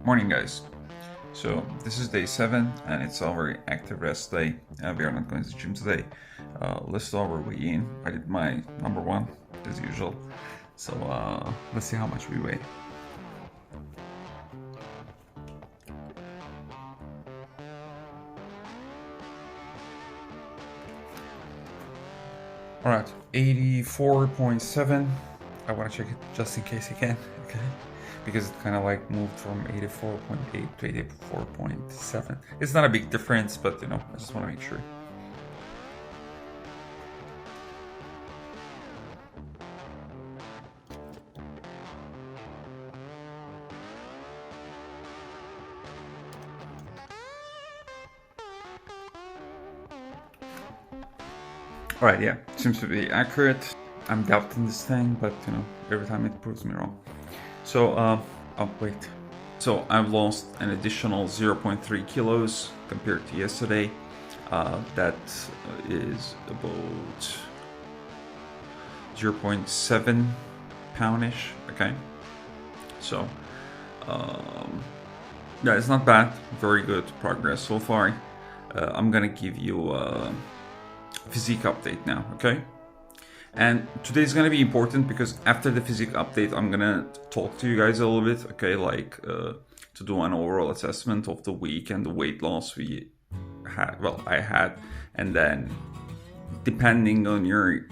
Morning guys. So this is day 7 and it's our active rest day. We are not going to the gym today. Let's do our weigh-in. I did my number 1 as usual. So let's see how much we weigh. Alright, 84.7. I want to check it just in case I can, okay? Because it kind of like moved from 84.8 to 84.7. It's not a big difference, but you know, I just want to make sure. Alright, yeah, seems to be accurate. I'm doubting this thing, but you know, every time it proves me wrong. So, oh wait. So I've lost an additional 0.3 kilos compared to yesterday. That is about 0.7 poundish, okay? So, yeah, it's not bad. Very good progress so far. I'm gonna give you a physique update now, okay? And today is gonna be important because after the physique update, I'm gonna talk to you guys a little bit, okay? Like to do an overall assessment of the week and the weight loss we had. Well, I had, and then depending on your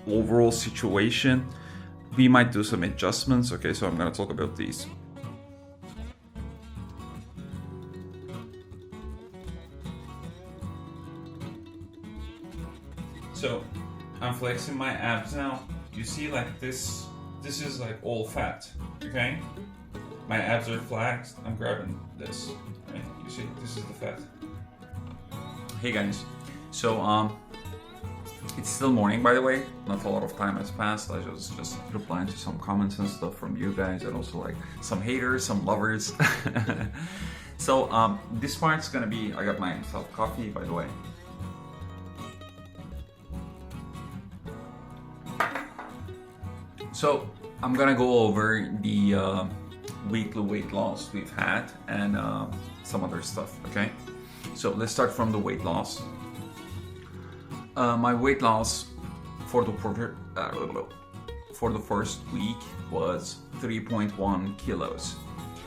overall situation, we might do some adjustments. Okay, so I'm gonna talk about these. So I'm flexing my abs now. You see, like this is like all fat, okay? My abs are flexed. I'm grabbing this, right? You see, this is the fat. Hey guys, so it's still morning, by the way. Not a lot of time has passed. I was just replying to some comments and stuff from you guys, and also like some haters, some lovers. So this part's gonna be, I got myself coffee, by the way. So I'm gonna go over the weekly weight loss we've had and some other stuff, okay? So let's start from the weight loss. My weight loss for the first week was 3.1 kilos,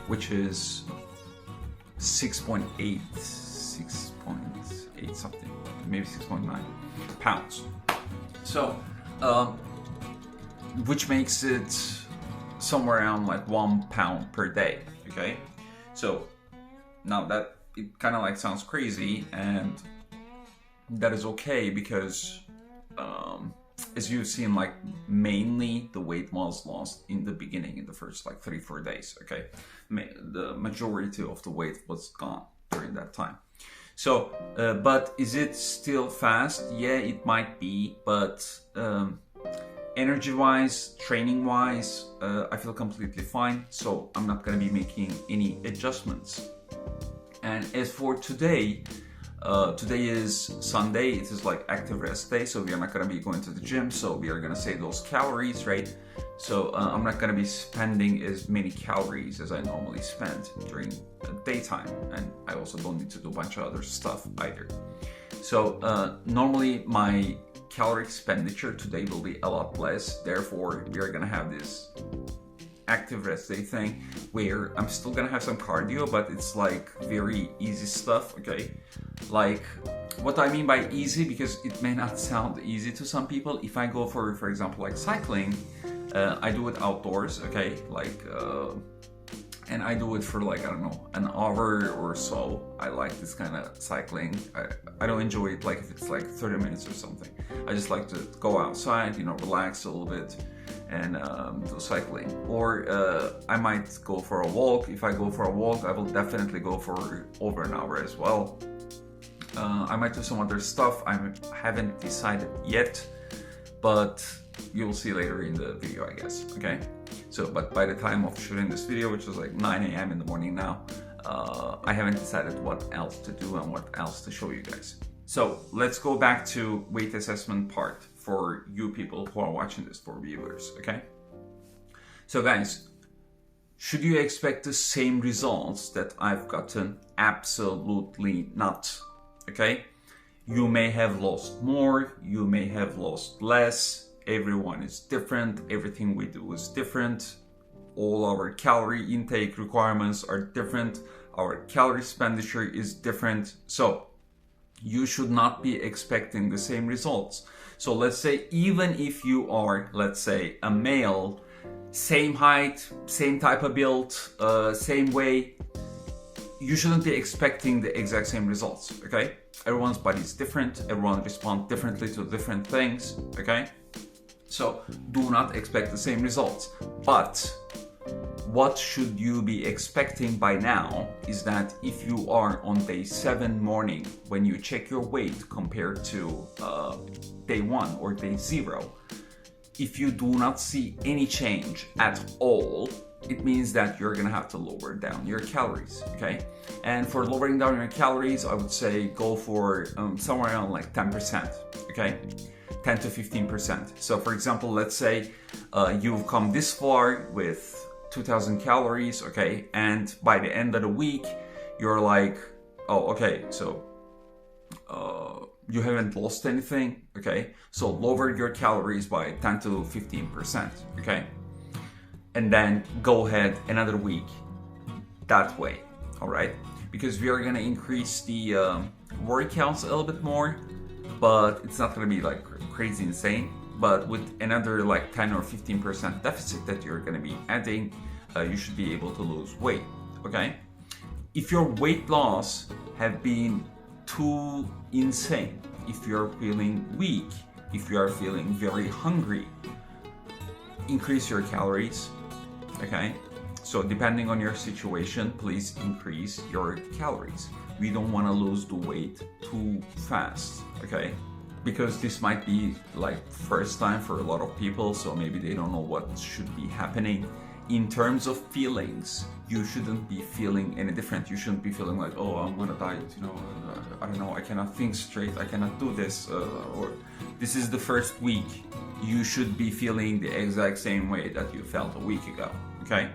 which is 6.8 something, maybe 6.9 pounds. So which makes it somewhere around like 1 pound per day, okay? So now that it kind of like sounds crazy, and that is okay because as you've seen, like mainly the weight was lost in the beginning, in the first like 3-4 days, okay? The majority of the weight was gone during that time. So but is it still fast? Yeah, it might be, but energy-wise, training-wise, I feel completely fine, so I'm not gonna be making any adjustments. And as for today, today is Sunday, it is like active rest day, so we are not gonna be going to the gym, so we are gonna save those calories, right? So I'm not gonna be spending as many calories as I normally spend during the daytime, and I also don't need to do a bunch of other stuff either. So normally my calorie expenditure today will be a lot less, therefore we are gonna have this active rest day thing where I'm still gonna have some cardio, but it's like very easy stuff, okay? Like what I mean by easy, because it may not sound easy to some people. If I go for example like cycling, I do it outdoors, okay? Like and I do it for like, I don't know, an hour or so. I like this kind of cycling. I don't enjoy it like if it's like 30 minutes or something. I just like to go outside, you know, relax a little bit and do cycling. Or I might go for a walk. If I go for a walk, I will definitely go for over an hour as well. I might do some other stuff. I haven't decided yet, but you'll see later in the video, I guess, okay? So, but by the time of shooting this video, which is like 9 a.m. in the morning now, I haven't decided what else to do and what else to show you guys. So let's go back to weight assessment part for you people who are watching this, for viewers, okay? So guys, Should you expect the same results that I've gotten? Absolutely not. Okay? You may have lost more, you may have lost less. Everyone is different, everything we do is different. All our calorie intake requirements are different. Our calorie expenditure is different. So you should not be expecting the same results. So let's say even if you are, let's say, a male, same height, same type of build, same weight, you shouldn't be expecting the exact same results, okay? Everyone's body is different, everyone responds differently to different things, okay? So do not expect the same results. But what should you be expecting by now is that if you are on day 7 morning, when you check your weight compared to day 1 or day 0, if you do not see any change at all, it means that you're gonna have to lower down your calories, okay? And for lowering down your calories, I would say go for somewhere around like 10%, okay? 10 to 15%. So for example, let's say you've come this far with 2000 calories, okay? And by the end of the week, you're like, oh, okay, so you haven't lost anything, okay? So lower your calories by 10 to 15%, okay? And then go ahead another week that way, all right? Because we are gonna increase the work counts a little bit more, but it's not gonna be like crazy insane. But with another like 10 or 15% deficit that you're gonna be adding, you should be able to lose weight, okay? If your weight loss have been too insane, if you're feeling weak, if you are feeling very hungry, increase your calories, okay? So depending on your situation, please increase your calories. We don't want to lose the weight too fast, okay? Because this might be like first time for a lot of people, so maybe they don't know what should be happening. In terms of feelings, you shouldn't be feeling any different. You shouldn't be feeling like, oh, I'm gonna diet, you know, I don't know, I cannot think straight, I cannot do this, or this is the first week. You should be feeling the exact same way that you felt a week ago, okay?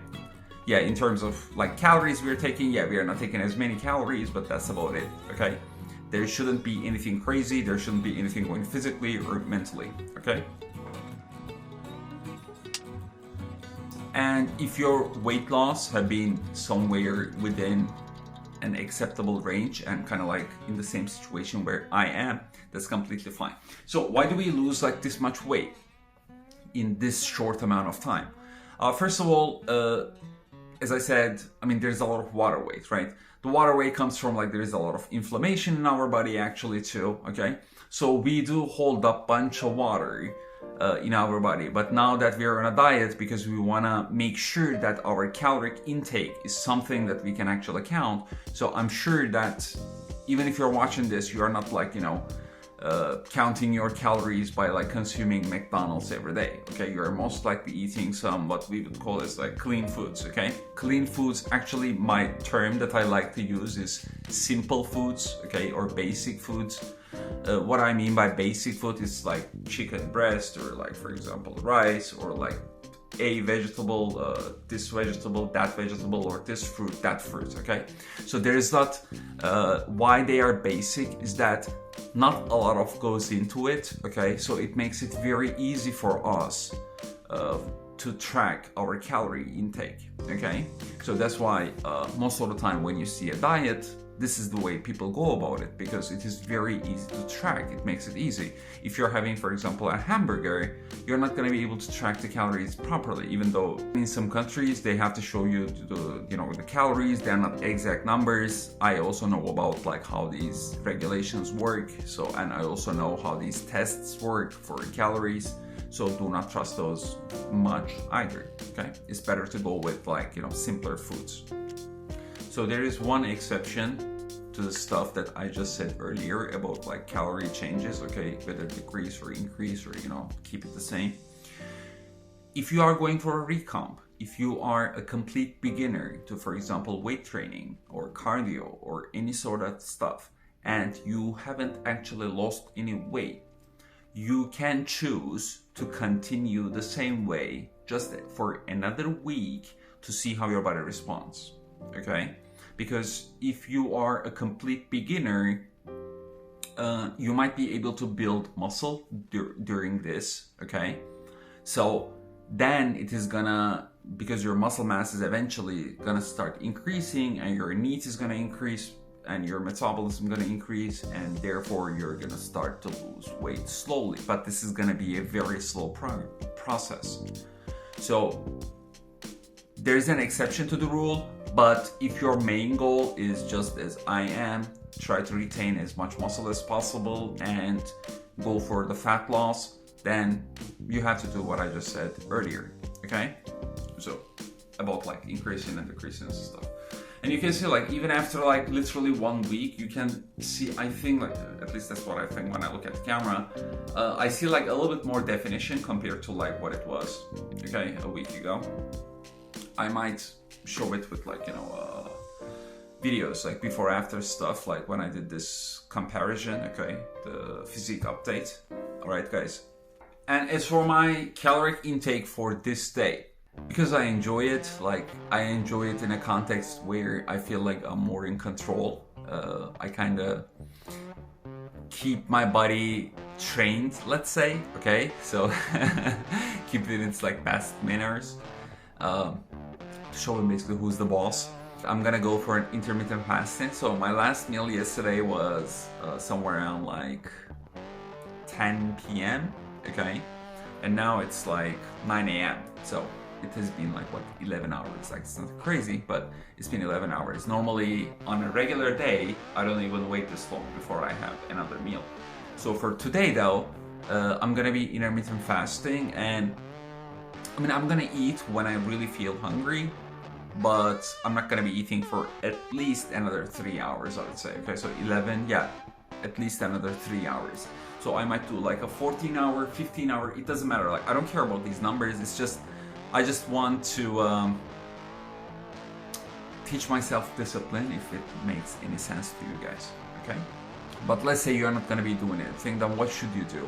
Yeah, in terms of like calories we're taking, yeah, we are not taking as many calories, but that's about it, okay? There shouldn't be anything crazy, there shouldn't be anything going physically or mentally, okay? And if your weight loss have been somewhere within an acceptable range and kind of like in the same situation where I am, that's completely fine. So why do we lose like this much weight in this short amount of time? First of all, as I said, I mean, there's a lot of water weight, right? The water weight comes from like there is a lot of inflammation in our body actually too, okay? So we do hold a bunch of water in our body, but now that we are on a diet, because we want to make sure that our caloric intake is something that we can actually count. So I'm sure that even if you're watching this, you are not like, you know, counting your calories by like consuming McDonald's every day, okay? You're most likely eating some what we would call as like clean foods, okay? Clean foods, actually my term that I like to use is simple foods, okay, or basic foods. What I mean by basic food is like chicken breast, or like for example rice, or like a vegetable, this vegetable, that vegetable, or this fruit, that fruit, okay? So there is not, why they are basic is that not a lot of goes into it, okay? So it makes it very easy for us to track our calorie intake, okay? So that's why most of the time when you see a diet, this is the way people go about it, because it is very easy to track. It makes it easy. If you're having, for example, a hamburger, you're not going to be able to track the calories properly, even though in some countries they have to show you the calories. They're not exact numbers. I also know about like how these regulations work. So, and I also know how these tests work for calories. So do not trust those much either, okay? It's better to go with like, simpler foods. So there is one exception to the stuff that I just said earlier about like calorie changes, okay? Whether decrease or increase, or, keep it the same. If you are going for a recomp, if you are a complete beginner to, for example, weight training or cardio or any sort of stuff, and you haven't actually lost any weight, you can choose to continue the same way just for another week to see how your body responds, okay? Because if you are a complete beginner, you might be able to build muscle during this, okay? So then it is gonna, because your muscle mass is eventually gonna start increasing and your needs is gonna increase and your metabolism gonna increase, and therefore you're gonna start to lose weight slowly. But this is gonna be a very slow process. So there's an exception to the rule, but if your main goal is just as I am, try to retain as much muscle as possible and go for the fat loss, then you have to do what I just said earlier, okay? So about like increasing and decreasing and stuff. And you can see like even after like literally 1 week, you can see, I think like, at least that's what I think when I look at the camera, I see like a little bit more definition compared to like what it was, okay, a week ago. I might show it with like, you know, videos like before after stuff, like when I did this comparison, okay, the physique update. All right, guys. And as for my caloric intake for this day, because I enjoy it, like I enjoy it in a context where I feel like I'm more in control. I kind of keep my body trained, let's say, okay? So keep it in its like best manners. To show them basically who's the boss. I'm gonna go for an intermittent fasting. So my last meal yesterday was somewhere around like 10 p.m. okay, and now it's like 9 a.m. So it has been like what, 11 hours. Like it's not crazy, but it's been 11 hours. Normally on a regular day, I don't even wait this long before I have another meal. So for today though, I'm gonna be intermittent fasting, and I mean I'm gonna eat when I really feel hungry, but I'm not gonna be eating for at least another 3 hours, I would say. Okay, so 11, yeah, at least another 3 hours. So I might do like a 14 hour, 15 hour, it doesn't matter. Like I don't care about these numbers. It's just, I just want to teach myself discipline, if it makes any sense to you guys, okay? But let's say you're not gonna be doing anything, then what should you do?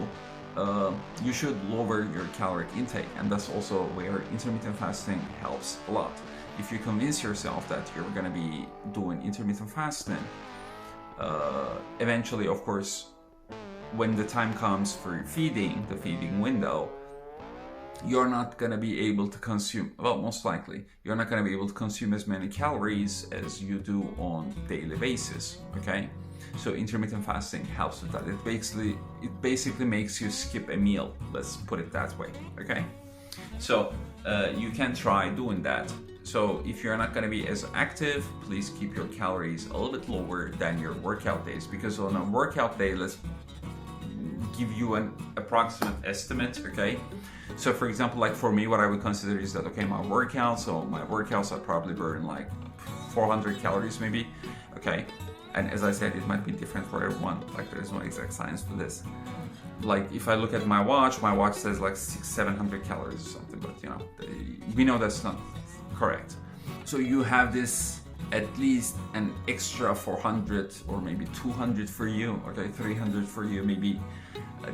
You should lower your caloric intake, and that's also where intermittent fasting helps a lot. If you convince yourself that you're gonna be doing intermittent fasting, eventually, of course, when the time comes for feeding, the feeding window, you're not gonna be able to consume, well, most likely, you're not gonna be able to consume as many calories as you do on a daily basis, okay? So intermittent fasting helps with that. It basically makes you skip a meal, let's put it that way, okay? So you can try doing that. So if you're not going to be as active, please keep your calories a little bit lower than your workout days, because on a workout day, let's give you an approximate estimate, okay? So for example, like for me, what I would consider is that, okay, my workouts I probably burn like 400 calories maybe, okay? And as I said, it might be different for everyone, like there is no exact science to this. Like if I look at my watch says like 600-700 calories or something, but you know, we know that's not correct. So you have this at least an extra 400 or maybe 200 for you, okay, 300 for you, maybe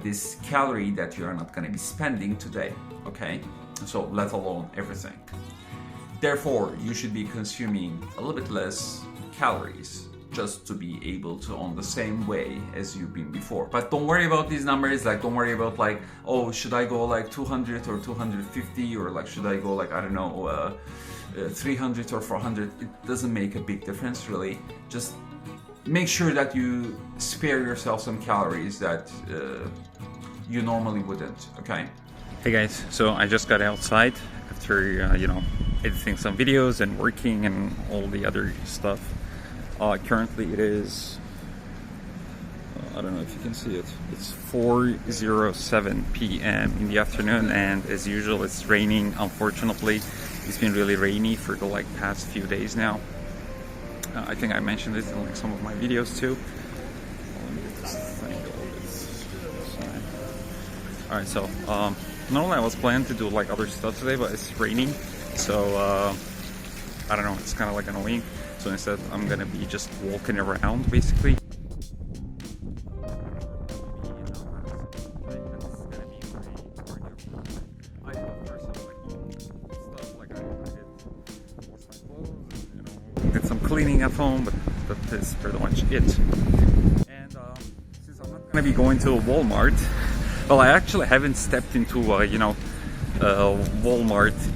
this calorie that you're not going to be spending today, okay? So let alone everything. Therefore, you should be consuming a little bit less calories just to be able to on the same way as you've been before. But don't worry about these numbers, like don't worry about like, oh, should I go like 200 or 250, or like should I go like, I don't know, 300 or 400. It doesn't make a big difference really. Just make sure that you spare yourself some calories that you normally wouldn't, okay? Hey guys, so I just got outside after you know, editing some videos and working and all the other stuff. Currently it is, I don't know if you can see it, it's 4:07 p.m. in the afternoon, and as usual it's raining. Unfortunately, it's been really rainy for the like past few days now. I think I mentioned this in like some of my videos too. Alright, so normally I was planning to do like other stuff today, but it's raining, so I don't know, it's kind of like annoying. So instead I'm gonna be just walking around basically. have home, but that is pretty much it. And since I'm not gonna be going to a Walmart, well, I actually haven't stepped into Walmart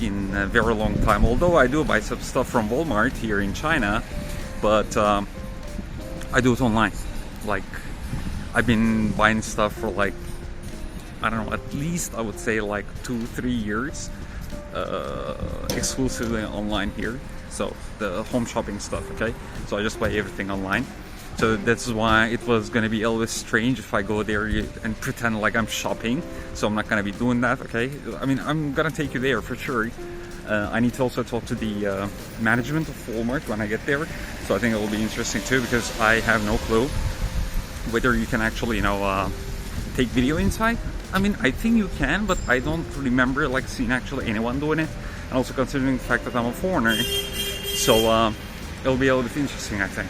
in a very long time, although I do buy some stuff from Walmart here in China, but I do it online. Like, I've been buying stuff for like, I don't know, at least I would say like 2-3 years exclusively online here. So the home shopping stuff, okay? So I just buy everything online. So that's why it was gonna be always strange if I go there and pretend like I'm shopping. So I'm not gonna be doing that, okay? I mean, I'm gonna take you there for sure. I need to also talk to the management of Walmart when I get there. So I think it will be interesting too, because I have no clue whether you can actually, take video inside. I mean, I think you can, but I don't remember like seeing actually anyone doing it. And also considering the fact that I'm a foreigner, so it'll be a little bit interesting, I think.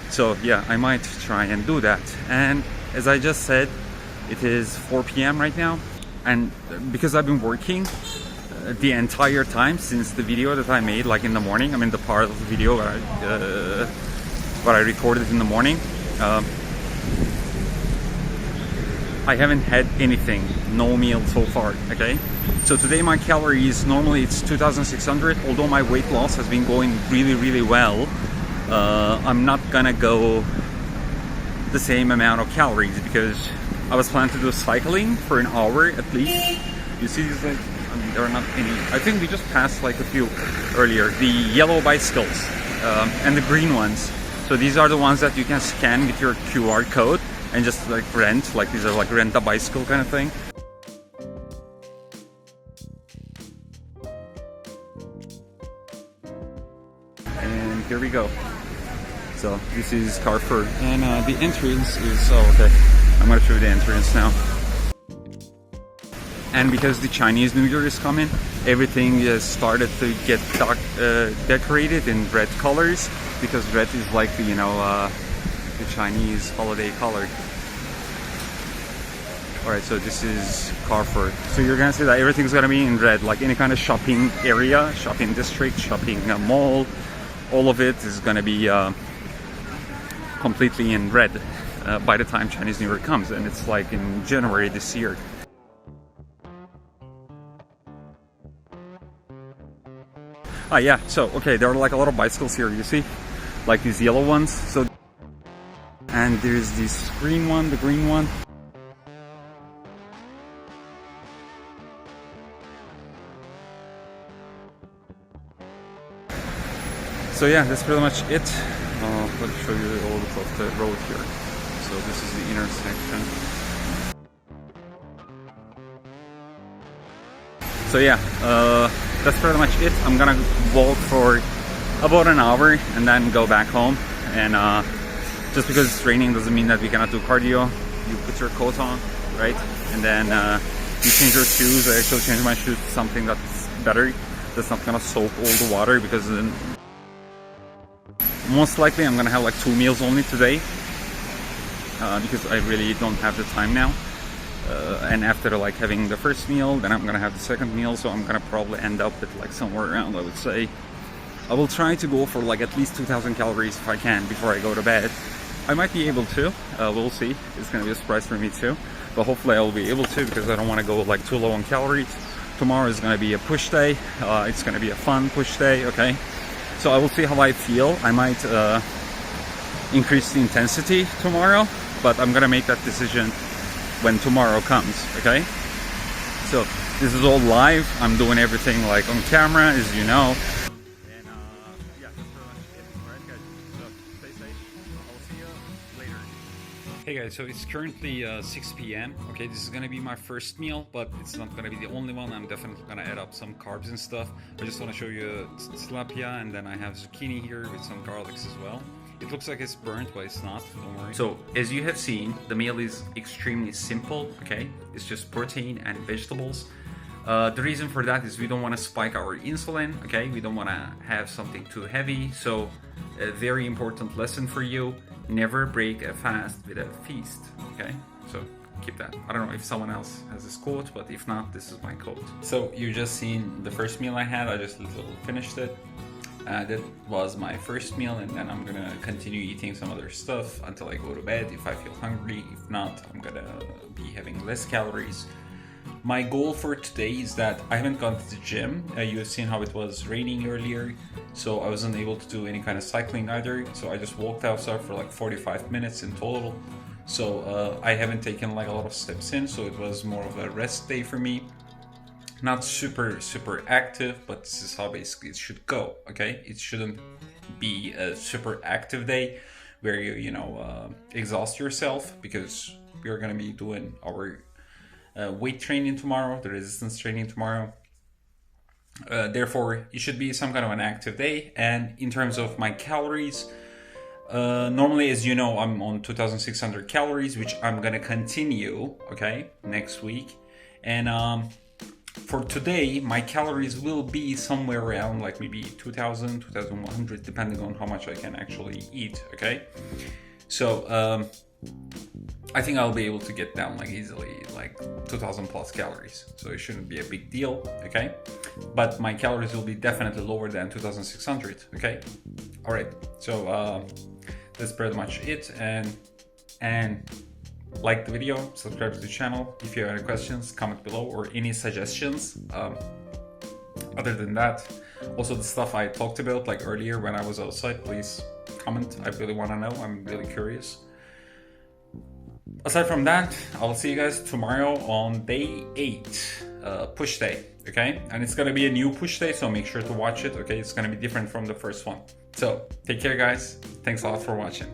So yeah, I might try and do that. And as I just said, it is 4 p.m. right now, and because I've been working the entire time since the video that I made like in the morning, I mean the part of the video what I recorded in the morning, I haven't had anything, no meal so far, okay? So today my calories, normally it's 2,600, although my weight loss has been going really, really well. I'm not gonna go the same amount of calories because I was planning to do cycling for an hour at least. You see these, like, I mean, there are not any, I think we just passed like a few earlier, the yellow bicycles and the green ones. So these are the ones that you can scan with your QR code and just like rent, like these are like rent a bicycle kind of thing. And here we go. So this is Carrefour, and the entrance is, oh okay, I'm gonna show you the entrance now. And because the Chinese New Year is coming, everything has started to get decorated in red colors, because red is like the, the Chinese holiday color. Alright, so this is Carrefour. So you're gonna see that everything's gonna be in red, like any kind of shopping area, shopping district, shopping mall, all of it is gonna be completely in red by the time Chinese New Year comes, and it's like in January this year. Ah yeah, so okay, there are like a lot of bicycles here, you see? Like these yellow ones. So, and there's this green one, the green one. So yeah, that's pretty much it. Let me show you a little bit of the road here. So this is the intersection. So yeah, that's pretty much it. I'm gonna walk for about an hour and then go back home. And just because it's raining doesn't mean that we cannot do cardio. You put your coat on, right? And then you change your shoes. I actually changed my shoes to something that's better, that's not gonna soak all the water, because then most likely I'm gonna have like 2 meals only today, because I really don't have the time now. And after like having the first meal, then I'm gonna have the second meal, so I'm gonna probably end up at like somewhere around, I would say, I will try to go for like at least 2,000 calories if I can before I go to bed. I might be able to, we'll see. It's gonna be a surprise for me too, but hopefully I will be able to, because I don't want to go like too low on calories. Tomorrow is gonna be a push day. It's gonna be a fun push day, okay? So I will see how I feel. I might increase the intensity tomorrow, but I'm gonna make that decision when tomorrow comes, okay? So this is all live. I'm doing everything like on camera, as you know. And yeah, that's pretty much it. Alright guys, so stay safe. I'll see you later. Hey guys, so it's currently 6 p.m. Okay, this is gonna be my first meal, but it's not gonna be the only one. I'm definitely gonna add up some carbs and stuff. I just wanna show you tilapia, and then I have zucchini here with some garlics as well. It looks like it's burnt, but it's not, don't worry. So, as you have seen, the meal is extremely simple, okay? It's just protein and vegetables. The reason for that is we don't want to spike our insulin, okay? We don't want to have something too heavy. So, a very important lesson for you, never break a fast with a feast, okay? So, keep that. I don't know if someone else has this quote, but if not, this is my quote. So, you just seen the first meal I had. I just finished it. That was my first meal, and then I'm gonna continue eating some other stuff until I go to bed if I feel hungry. If not, I'm gonna be having less calories. My goal for today is that I haven't gone to the gym. You have seen how it was raining earlier, so I wasn't able to do any kind of cycling either. So I just walked outside for like 45 minutes in total. So I haven't taken like a lot of steps in, so it was more of a rest day for me. Not super active, but this is how basically it should go. Okay, it shouldn't be a super active day where you exhaust yourself, because we're gonna be doing our weight training tomorrow, the resistance training tomorrow. Therefore, it should be some kind of an active day. And in terms of my calories, normally, as you know, I'm on 2,600 calories, which I'm gonna continue, okay, next week. And for today, my calories will be somewhere around like maybe 2,000, 2,100, depending on how much I can actually eat, okay? So I think I'll be able to get down like easily like 2,000 plus calories. So it shouldn't be a big deal, okay? But my calories will be definitely lower than 2,600, okay? All right, so that's pretty much it. And like the video, subscribe to the channel. If you have any questions, comment below, or any suggestions. Other than that, also the stuff I talked about like earlier when I was outside, please comment. I really want to know. I'm really curious. Aside from that, I'll see you guys tomorrow on day 8, push day, okay? And it's gonna be a new push day, so make sure to watch it, okay? It's gonna be different from the first one. So take care, guys. Thanks a lot for watching.